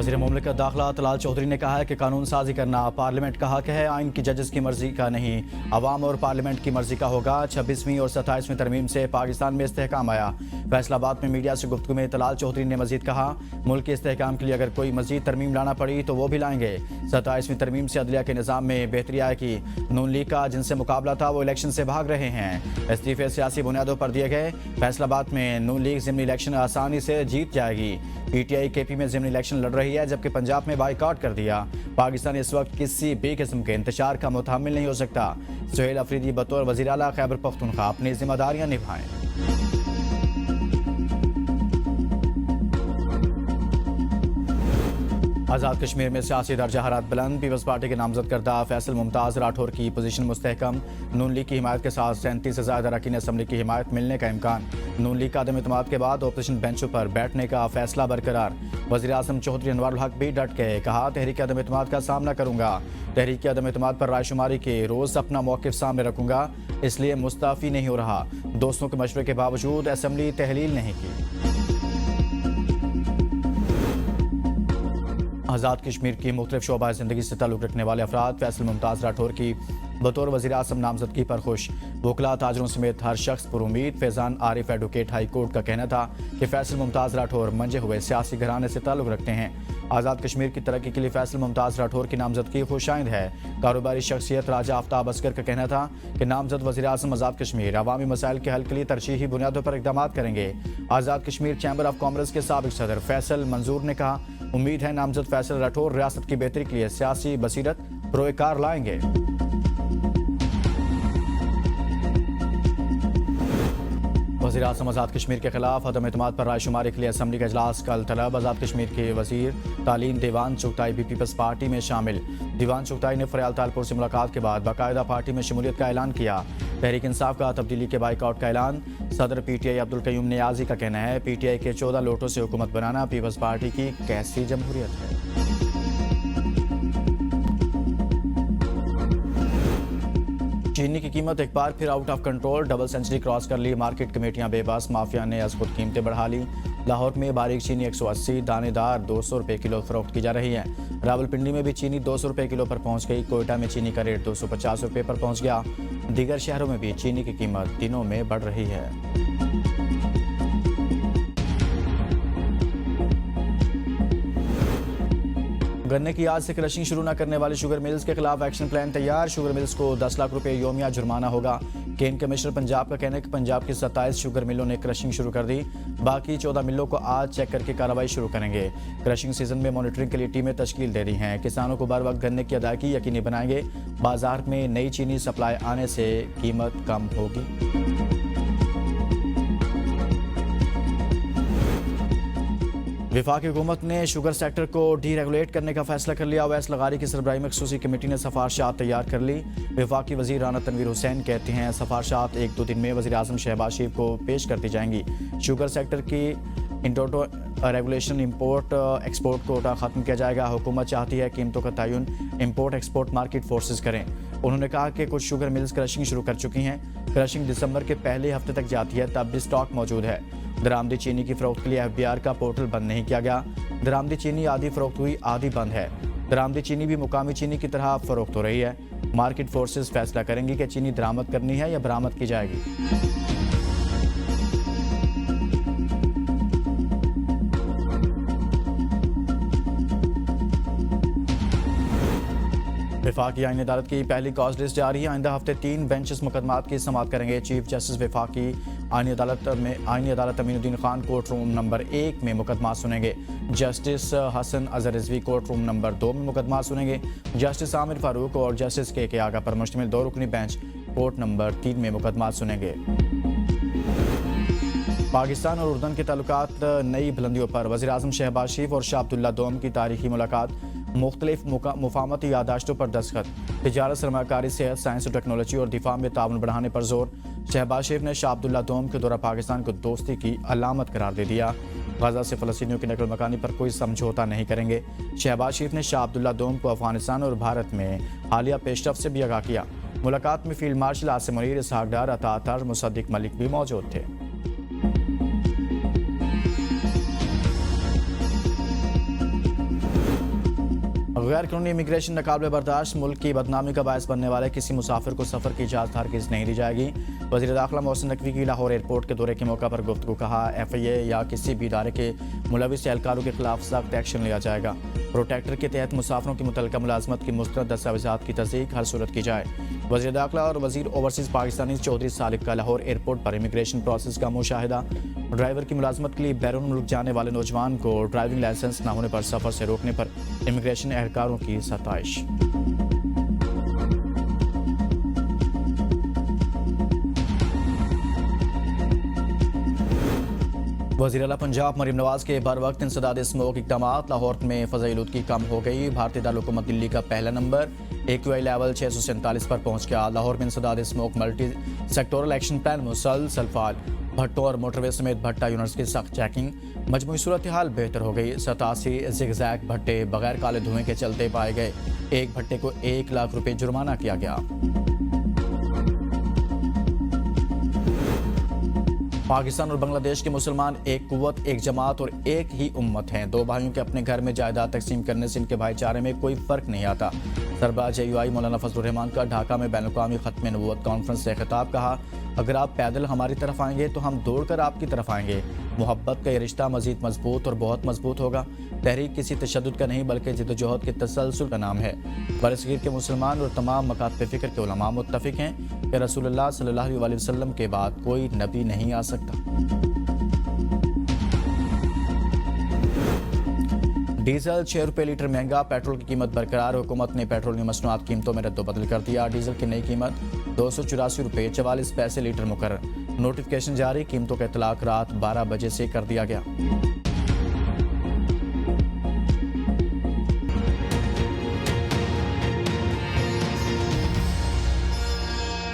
वज़ीर मुमलिकत दाखिला तलाल चौधरी ने कहा है कि कानून साजी करना पार्लियामेंट का हक है, आइन की जजेस की मर्जी का नहीं, अवाम और पार्लियामेंट की मर्जी का होगा। 26वीं और 27वीं तरमीम से पाकिस्तान में इस्तेहकाम आया। फैसलाबाद में मीडिया से गुफ्तगू में तलाल चौधरी ने मजीद कहा, मुल्क के इस्तेहकाम के लिए अगर कोई मजीद तरमीम लाना पड़ी तो वो भी लाएंगे। 27वीं तरमीम से अदलिया के निज़ाम में बेहतरी आएगी। नून लीग का जिनसे मुकाबला था वो इलेक्शन से भाग रहे हैं। इस्तीफे सियासी बुनियादों पर दिए गए। फैसलाबाद में नून लीग ज़िमनी इलेक्शन आसानी से जीत जाएगी। PTI KP में ज़िमनी इलेक्शन लड़ रही है, जबकि पंजाब में बाइकआउट कर दिया। पाकिस्तान इस वक्त किसी भी किस्म के इंतशार का मुतहम्मिल नहीं हो सकता। सुहेल अफरीदी बतौर वज़ीर आला खैबर पख्तूनख्वा अपनी जिम्मेदारियां निभाएं। आज़ाद कश्मीर में सियासी दर्जा हरारत बुलंद। पीपल्स पार्टी के नामजद करदा फैसल मुमताज़ राठौर की पोजीशन मुस्तहकम। नून लीग की हिमायत के साथ 37 से ज़्यादा अरकान असम्बली की हिमायत मिलने का इम्कान। नून लीग का अदम इत्मीनाद के बाद अपोजिशन बेंचों पर बैठने का फैसला बरकरार। वज़ीर आज़म चौधरी अनवारुल हक भी डट गए, कहा तहरीक अदम इत्मीनाद का सामना करूंगा। तहरीक अदम इत्मीनाद पर रायशुमारी के रोज़ अपना मौक़िफ़ सामने रखूंगा, इसलिए मुस्तफ़ी नहीं हो रहा। दोस्तों के मशवरे के बावजूद असम्बली तहलील नहीं की। आज़ाद कश्मीर की मुख्तलिफ शोबा ज़िंदगी से ताल्लुक़ रखने वाले अफराद फैसल मुमताज़ राठौर की बतौर वज़ीर आज़म नामजदगी पर खुश। वकला ताजरों समेत हर शख्स पर उम्मीद। Faizan Arif advocate high court का कहना था कि फैसल मुमताज़ राठौर मंजे हुए सियासी घराने से ताल्लुक़ रखते हैं। आज़ाद कश्मीर की तरक्की के लिए फैसल मुमताज़ राठौर की नामजदगी खुशाइंद है। कारोबारी शख्सियत राजा आफ्ताब असगर का कहना था कि नामजद वज़ीर आज़म आज़ाद कश्मीर अवामी मसाइल के हल के लिए तरजीही बुनियादों पर इक़दाम करेंगे। Azad Kashmir chamber of commerce के साबिक़ सदर फैसल मंजूर ने कहा, उम्मीद है नामजद फैसल राठौर रियासत की बेहतरी के लिए सियासी बसीरत प्रोकार लाएंगे। वज़ीर आज़म आज़ाद कश्मीर के खिलाफ अदम एतमाद पर रायशुमारी के लिए असम्बली का इजलास कल तलब। आज़ाद कश्मीर के वज़ीर तालीम दीवान चुगताई भी पीपल्स पार्टी में शामिल। दीवान चुगताई ने फ़रियाल तालपुर से मुलाकात के बाद बाकायदा पार्टी में शमूलियत का ऐलान किया। तहरीक इंसाफ का तब्दीली के बाइकआउट का ऐलान। सदर PTI अब्दुल कयूम नियाजी का कहना है, PTI के 14 लोटों से हुकूमत बनाना पीपल्स पार्टी की कैसी जमहूरियत है। चीनी की कीमत एक बार फिर out of control, double century cross कर ली। मार्केट कमेटियां बेबस, माफिया ने अज़ खुद कीमतें बढ़ा ली। लाहौर में बारीक चीनी 180, दानेदार 200 रुपये किलो फरोख्त की जा रही है। रावलपिंडी में भी चीनी 200 रुपये किलो पर पहुंच गई। कोयटा में चीनी का रेट 250 रुपये पर पहुंच गया। दीगर शहरों में भी चीनी की कीमत दिनों में बढ़ रही है। गन्ने की आज से क्रशिंग शुरू न करने वाली शुगर मिल्स के खिलाफ एक्शन प्लान तैयार। शुगर मिल्स को 10 लाख रुपए योमिया जुर्माना होगा। केन कमिश्नर पंजाब का कहना है कि पंजाब की 27 शुगर मिलों ने क्रशिंग शुरू कर दी। बाकी 14 मिलों को आज चेक करके कार्रवाई शुरू करेंगे। क्रशिंग सीजन में मॉनिटरिंग के लिए टीमें तश्कील दे रही हैं। किसानों को बर वक्त गन्ने की अदायगी यकीनी बनाएंगे। बाजार में नई चीनी सप्लाई आने से कीमत कम होगी। वफाकी हुकूमत ने शुगर सेक्टर को डीरेगुलेट करने का फैसला कर लिया। अवैस लगारी की सरबराही में खसूसी कमेटी ने सिफारिशात तैयार कर ली। वफाकी वजीर राना तनवीर हुसैन कहते हैं, सिफारिशात 1-2 दिन में वज़ीर आज़म शहबाज शरीफ को पेश कर दी जाएंगी। शुगर सेक्टर की इंटोटो रेगुलेशन, इंपोर्ट एक्सपोर्ट कोटा ख़त्म किया जाएगा। हुकूमत चाहती है कीमतों का तयन इंपोर्ट एक्सपोर्ट मार्केट फोर्सेस करें। उन्होंने कहा कि कुछ शुगर मिल्स क्रशिंग शुरू कर चुकी हैं। क्रशिंग दिसंबर के पहले हफ्ते तक जाती है, तब भी स्टॉक मौजूद है। दरामदी चीनी की फरोख्त के लिए FBR का पोर्टल बंद नहीं किया गया। दरामदी चीनी आधी फरोख्त हुई, आधी बंद है। दरामदी चीनी भी मुकामी चीनी की तरह फरोख्त हो रही है। मार्केट फोर्सेस फैसला करेंगी कि चीनी दरामद करनी है या बरामद की जाएगी। वफाकी आईनी अदालत की पहली कॉज लिस्ट जारी है। आइंदा हफ्ते 3 बेंचेस मुकदमात की समाअत करेंगे। चीफ जस्टिस वफाकी आईनी अदालत Aminuddin Khan court room number 1 में मुकदमा सुनेंगे। Justice Hasan Azhar Rizvi court room number 2 में मुकदमा सुनेंगे। जस्टिस आमिर फारूक और जस्टिस के आगा पर मुश्तमिल 2 रुकनी बेंच कोर्ट नंबर 3 में मुकदमा सुनेंगे। पाकिस्तान और उर्दन के ताल्लुकात नई बुलंदियों पर वज़ीर आज़म शहबाज शरीफ और शाह अब्दुल्ला दोम की तारीखी मुलाकात। मुख्तलिफ मुफाहमती यादाश्तों पर दस्तखत। तिजारत, सरमाकारी, सेहत, साइंस और टेक्नोलॉजी और दिफा में ताउन बढ़ाने पर जोर। शहबाज शरीफ ने शाह अब्दुल्ला दोम के दौरा पाकिस्तान को दोस्ती की अलामत करार दे दिया। गजा से फ़लस्तीनियों की नकल मकानी पर कोई समझौता नहीं करेंगे। शहबाज शरीफ ने शाह अब्दुल्ला दोम को अफगानिस्तान और भारत में हालिया पेशरफ्त से भी आगाह किया। मुलाकात में फील्ड मार्शल आसिम मुनीर, इसहाक डार, अता अतार, मुसद्दिक मलिक भी मौजूद थे। गैर कानूनी इमिग्रेशन नाकाबिले बर्दाश्त, मुल्क की बदनामी का बायस बनने वाले किसी मुसाफिर को सफ़र की इजाज़त हरगिज़ नहीं दी जाएगी। वज़ीर दाखिला मोहसिन नकवी की लाहौर एयरपोर्ट के दौरे के मौका पर गुफ्तगू। कहा, FIA या किसी भी इदारे के मुलविस एहलकारों के खिलाफ सख्त एक्शन लिया जाएगा। प्रोटेक्टर के तहत मुसाफिरों की मुतल्लिका मुलाजमत की मुस्तरद दस्तावेज़ात की तस्दीक हर सूरत की जाए। वज़ीर दाखिला और वज़ीर ओवरसीज़ पाकिस्तानी चौधरी सालिक का लाहौर एयरपोर्ट पर इमिग्रेशन प्रोसेस का मुशाहिदा। ड्राइवर की मुलाजमत के लिए बैरून मुल्क जाने वाले नौजवान को ड्राइविंग लाइसेंस न होने पर सफ़र से रोकने पर इमिग्रेशन एहलकारों की सताइश। वज़ीर आला पंजाब मरीम नवाज के बर वक्त इंसदाद स्मोक इक़दामात। लाहौर में फ़ज़ाई आलूदगी कम हो गई। भारतीय दारुलहुकूमत दिल्ली का पहला नंबर AQI लेवल 647 पर पहुंच गया। लाहौर में इंसदाद smoke multi sectoral action plan मुसलसल फाल। भट्टों और मोटरवे समेत भट्टा यूनिट्स की सख्त चेकिंग। मजमूई सूरत हाल बेहतर हो गई। 87 जिगजैग भट्टे बगैर काले धुएं के चलते पाए गए। एक भट्टे को 1 लाख रुपए जुर्माना किया गया। पाकिस्तान और बांग्लादेश के मुसलमान एक कुव्वत, एक जमात और एक ही उम्मत हैं। दो भाइयों के अपने घर में जायदाद तकसीम करने से इनके भाईचारे में कोई फर्क नहीं आता। सरबराह JUI मौलाना फजलुर रहमान का ढाका में बैनुल-अक़वामी ख़त्म नबूवत कॉन्फ्रेंस से खिताब। कहा, अगर आप पैदल हमारी तरफ आएंगे तो हम दौड़कर आपकी तरफ आएंगे। मोहब्बत का ये रिश्ता मजीद मजबूत और बहुत मजबूत होगा। तहरीक किसी तशद्दुद का नहीं बल्कि जिद्दोजहद के तसलसल का नाम है। बरसगीर के मुसलमान और तमाम मकातब फ़िक्र के उलमा मुत्तफ़िक हैं कि रसूलुल्लाह सल्लल्लाहु अलैहि वसल्लम के बाद कोई नबी नहीं आ सकता। डीजल 6 रुपये लीटर महंगा, पेट्रोल की कीमत बरकरार। हुकूमत ने पेट्रोलियम मसनूआत कीमतों में रद्दोबदल कर दिया। डीजल की नई कीमत 284 रुपये 44 पैसे लीटर मुकर्रर। नोटिफिकेशन जारी। कीमतों का इतलाक रात 12 बजे से कर दिया गया।